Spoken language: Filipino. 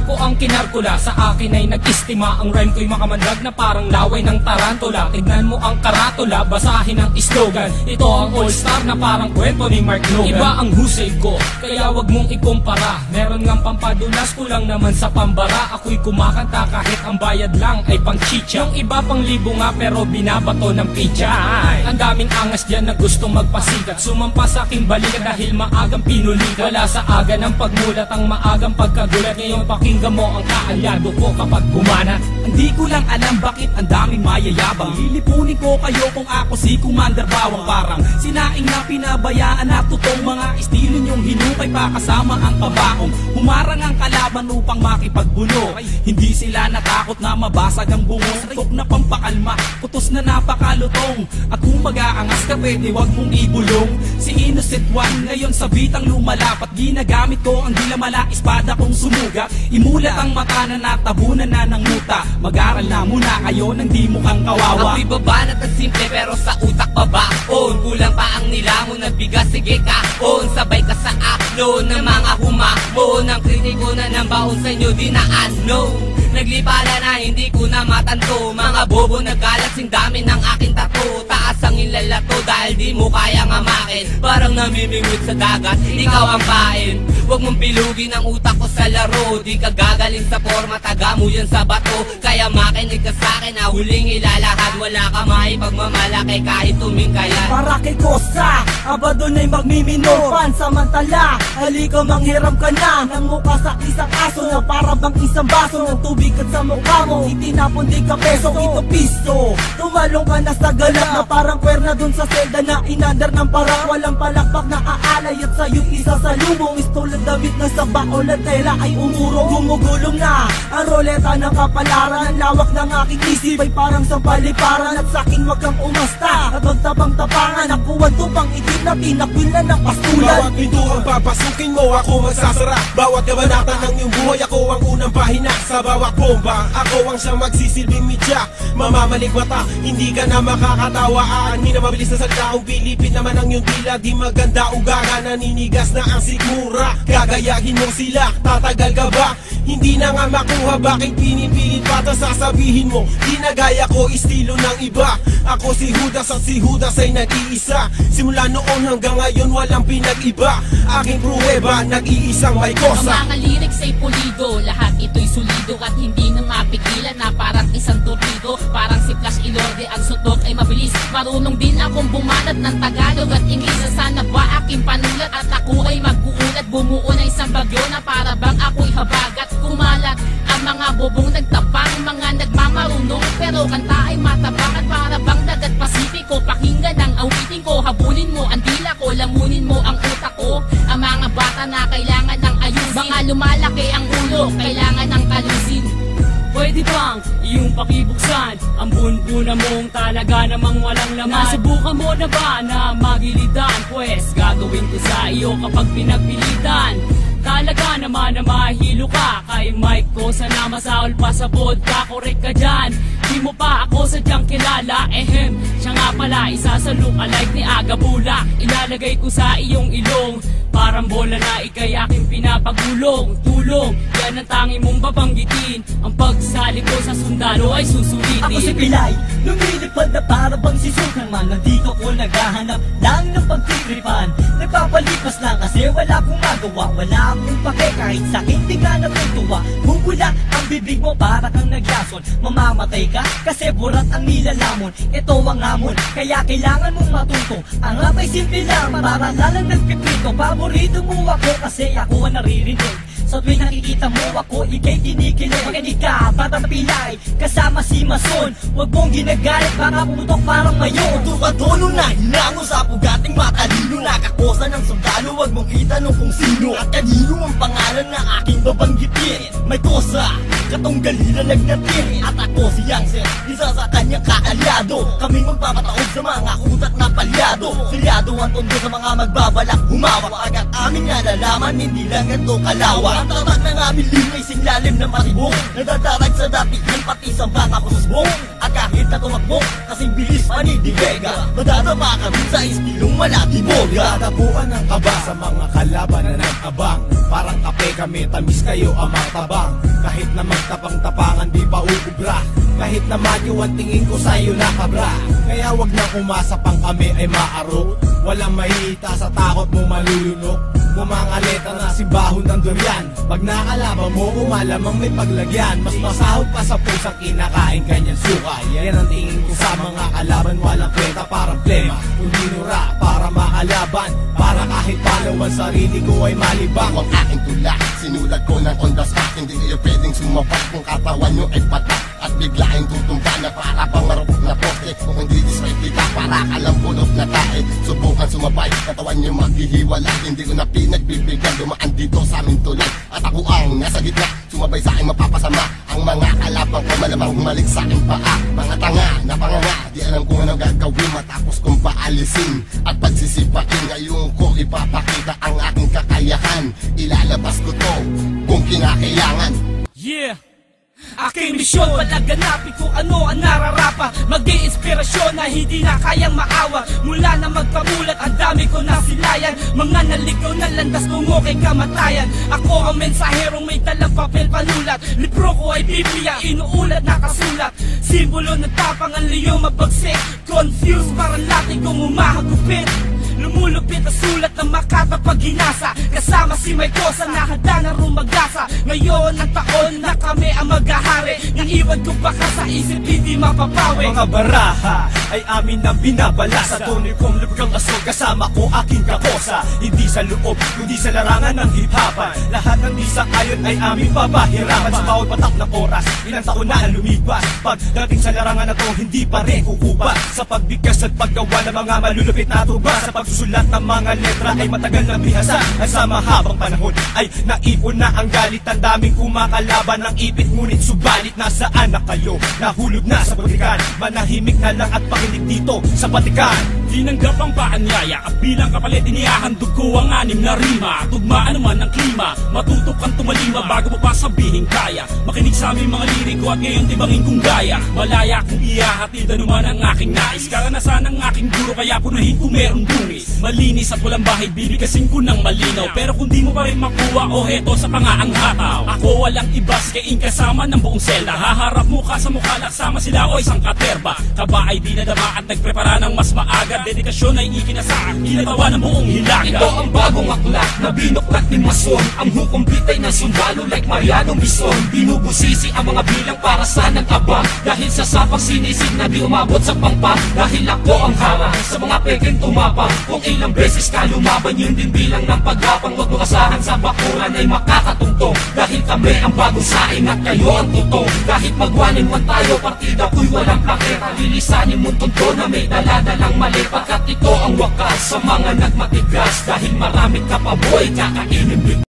ko ang kinarkula, sa akin ay nag-istima. Ang rhyme ko'y makamandag na parang laway ng tarantula. Tignan mo ang karatula, basahin ang slogan. Ito ang all-star na parang kwento ni Mark Logan. Iba ang husay ko, kaya wag mong ikumpara. Meron ngang pampadulas, kulang naman sa pambara. Ako'y kumakanta kahit ang bayad lang ay pang chicha. Yung iba pang libo nga pero binabato ng pizza. Ang daming angas dyan na gustong magpasikat, sumampa sa aking balikat dahil maagang pinulikat. Wala sa aga ng pagmulat ang maagang pagkagulat. Ngayon pakinggan mo ang kaalyado ko kapag bumanat. Hindi ko lang alam bakit ang daming mayayabang. Lilipunin ko kayo kung ako si Commander Bawang. Parang sinaing na pinabayaan na totoong mga estilo nyong hinukay pa kasama ang kabaong. Humarang ang kalaban upang makipagbuno. Hindi sila natakot na mabasag ang bungo. Tok na pampakalma, kutos na napakalutong. At kung mag-aangas ka pwede wag mong ibulong. Si Innocent One ngayon sa bitang lumalapat. Ginagamit ko ang dilamala espada kong sumugat. Imulat ang mata na natabunan na ng muta. Mag-aral na muna kayo nang di mukhang kawawa. Ako'y babanat at simple pero sa utak babaon. Kulang pa ang nilamon na bigas, sige kaon. Sabay ka sa aklon ng mga humamon. Ang kritiko na ng baon sa inyo di na ano. Naglipala na hindi ko na matanto. Mga bobo nagkalat sing dami ng aking tato. Taas ang ilalato dahil di mo kaya ngamakin. Parang namimingwit sa dagat, ikaw ang pain. Huwag mong pilugin ang utak ko sa laro. Di ka gagaling sa forma, taga mo yan sa bato. Kaya makinig ka sa'kin na huling ilalahad. Wala ka maipagmamalaki kahit tumingkayan. Para kay Kosa, aba doon ay magmimino. Pansamantala, halika manghiram ka na ng mukha sa isang aso na para bang isang baso ng tubig at sa mukha mo itinapon di ka peso, ito piso. Tumalong ka na sa galak na parang kwerna dun sa selda na inandar ng parang walang palakpak na aalay at sa'yo isa sa lumong istol at damit na sa baol at tela ay umurong. Gumugulong na ang roleta ng kapalaran. Ang lawak ng aking isip ay parang sa paliparan. At sa'kin wag kang umasta at wag tabang-tabangan. Nakuha to pang itim na tinakwil na ng pastulan. Bawat pinto ang papasukin mo, ako magsasara. Bawat kabanata ng iyong buhay, ako ang unang pahina. Sa bawat bomba, ako ang siyang magsisilbing media. Mamamalik mata, hindi ka na makakatawa. Aanhin na mabilis na salita, kung pilipit naman ang iyong dila. Di maganda ugaga, naninigas na ang sigmura. Gagayahin mo sila, tatagal ka ba? Hindi na nga makuha, bakit pinipilit pa? Ta sasabihin mo, di na gaya ko, estilo ng iba. Ako si Judas at si Judas ay nag-iisa. Simula noon hanggang ngayon walang pinag-iba. Aking pruweba, nag-iisang may kosa. Ang mga lyrics ay pulido, lahat ito'y solido. At hindi na mapigilan na parang isang torpedo. Parang si Flash Ilorde, ang sutok ay mabilis. Marunong din akong bumanat ng Tagalog at Ingles. Sana ba aking panulat at ako ay mag-uulat. Bumuo na isang bagyo na para bang ako'y habagat. Kumalat ang mga bobong nagtapang, mga nagmamarunong pero kanta ay matabang. At para bang dagat Pasipiko, pakinggan ang awitin ko. Habulin mo ang dila ko, lamunin mo ang utak ko. Ang mga bata na kailangan ng ayusin, mga lumalaki ang ulo, kailangan ng kalusin. Pwede bang iyong pakibuksan ang bunbuna mong talaga namang walang laman? Nasubukan mo na ba na magilitan? Pwes gagawin ko sa iyo kapag pinagpilitan. Talaga naman na mahilo ka kay Mike ko, sana masaol pa sa vodka. Korek ka dyan, di mo pa ako sadyang kilala. Siya nga pala isa sa look-alike ni Aga Bulak. Ilalagay ko sa iyong ilong, parang bola na ikay aking pinapagulong. Tulong, yan ang tangi mong babanggitin. Ang pagsali ko sa sundalo ay susulitin. Ako si Pilay, lumilipad na para bang si Superman. Nandito ko naghahanap lang ng pagtitripan. Nagpapalipas lang kasi wala akong magawa. Wala akong pake kahit sakit di ka natutuwa. Bubula ang bibig mo para kang naglason. Mamamatay ka kasi burat ang nilalamon. Ito ang hamon, kaya kailangan mong matuto. Ang rap ay simple lang, para lalang nagpipito. Paborito mo ako kasi ako ang naririnig. Sa tuwing nakikita mo ako, ikay kinikilig. Magaling ka, batang Pilay, kasama si Mason. Huwag mong ginagalit, baka pumutok parang mayon. Tukadono na hinango sa pugating matalino. Nakakosa ng sundalo, huwag mong itanong kung sino at kanino ang pangalan na aking babanggitin. May kosa, katong galila nagnatin. At ako si Yangser, isa sa kanyang kaalyado. Kaming magpapataog sa mga utak na palyado. Silyado ang tondo sa mga magbabalak humawak. Agad aming nalalaman, hindi lang ito kalawa. Ang tatak ng aming limay singlalim na matibok. Nadadarag sa dati ng pati sa baka ko susbong. At kahit na tumakbo, kasing bilis panid di Vega. Madadama kami sa istilong malatiboga. Tatapuan ng kaba sa mga kalaban na nag-abang. Parang kape kami, tamis kayo amang tabang. Kahit na magtapang-tapangan di pa uubra. Kahit na madyo ang tingin ko sa'yo na kabra. Kaya wag na umasa pang kami ay maaro. Walang mahihita sa takot mo malulunok. Mumangaleta na simbahon ng durian. Pag nakalaban mo, malamang may paglagyan. Mas masahod pa sa pusang kinakain kanyang suka. Yan ang tingin ko sa mga kalaban. Walang kwenta parang plema. Kung dinura para makalaban. Para kahit palawan sarili ko ay malibang. Ang aking tula, sinulat ko ng on the spot. Hindi kayo pwedeng sumabak kung katawan nyo ay patak. At biglaing tutumba na para pang marupok na poste. Kung hindi disrespect ka, para ka lang bulok na tae. Subukan sumabay, katawan nyo maghihiwalay. Hindi ko na pinagbibigyan, dumaan dito sa aming tulad. At ako ang nasa gitna, sumabay sa akin mapapasama. Ang mga kalabang ko malamang humalik sa aking paa. Mga tanga na panganga, di alam kung ano gagawin matapos kong paalisin. At pagsisipain, ngayon ko ipapakita ang aking kakayahan. Ilalabas ko to kung kinakailangan. Yeah! Aking misyon, palaganapin kung ano ang nararapa. Mag-i-inspirasyon na hindi na kayang maawa. Mula na magpamulat, ang dami ko nasilayan. Mga naligaw na landas tungo kay kamatayan. Ako ang mensaherong may dalang papel panulat. Libro ko ay Biblia, inuulat na kasulat. Simbolo ng tapang ang liyo mabagsik. Confused parang lating kong umahagupit. Lumulupit na sulat ng Makata pag ginasa. Kasama si May Cosa na handa na rumagasa. Ngayon ang taon na kami ang maghahari. Nang iwan ko baka sa isip hindi mapapawi. Mga baraha ay amin na binabala. Sa tunay kong lubgang asol kasama ko aking kakosa. Hindi sa loob, kundi sa larangan ng hip-hopan. Lahat ng di sa ayon ay aming papahirapan. Sa bawat patak na oras, ilang taon na ang lumipas. Pagdating sa larangan na to, hindi pa rin kukupa. Sa pagbigkas at paggawa ng mga malulupit na tuba. Sa pagsusulat ng mga letra ay matagal na bihasa. At sa mahabang panahon ay naipon na ang galit. Ang daming kumakalaban ng ipit. Ngunit subalit nasaan na kayo? Nahulog na sa pagrikan. Manahimik na lang at pakinig dito sa patikan. Tinanggap ang paanyaya at bilang kapalit inihahandog ko ang 6 na rima. Tugmaan naman ang klima, matutok kang tumalima bago mo pa sabihin kaya. Makinig sa aming mga liriko at ngayon tibangin kong gaya. Malaya kung ihahatid anuman ang aking nais. Karanasan ng aking guro kaya punahin kung merong dungis. Malinis at walang bahid, bibigasin ko ng malinaw. Pero kung di mo pa rin makuha o heto sa pangaang hataw. Ako walang ibas kaing kasama ng buong selda. Haharap mukha sa mukha laksama sila o isang katerba. Kaba ay dinadama at nagprepara ng mas maaga. Dedikasyon ay ikinasaan, ginagawa ng buong hilaga. Ito ang bagong aklat na binuklat ni Mason. Ang hukom bitay ng sundalo like Mariano Mison. Binubusisi ang mga bilang para sa nag-abang. Dahil sa sapang sinisig na di umabot sa pangpang. Dahil ako ang harang sa mga peking tumapang. Kung ilang beses ka lumaban, yun din bilang ng paggapang. Huwag mo asahan sa bakuran ay makakatungtong. Dahil kami ang bagong saing at kayo ang tutong. Kahit magwanin man tayo, partida ko'y walang plakera. Lilisanin mo tunto na may daladalang mali. Pagkat ito ang wakas sa mga nagmatigas. Dahil marami ka pa boy, kakainin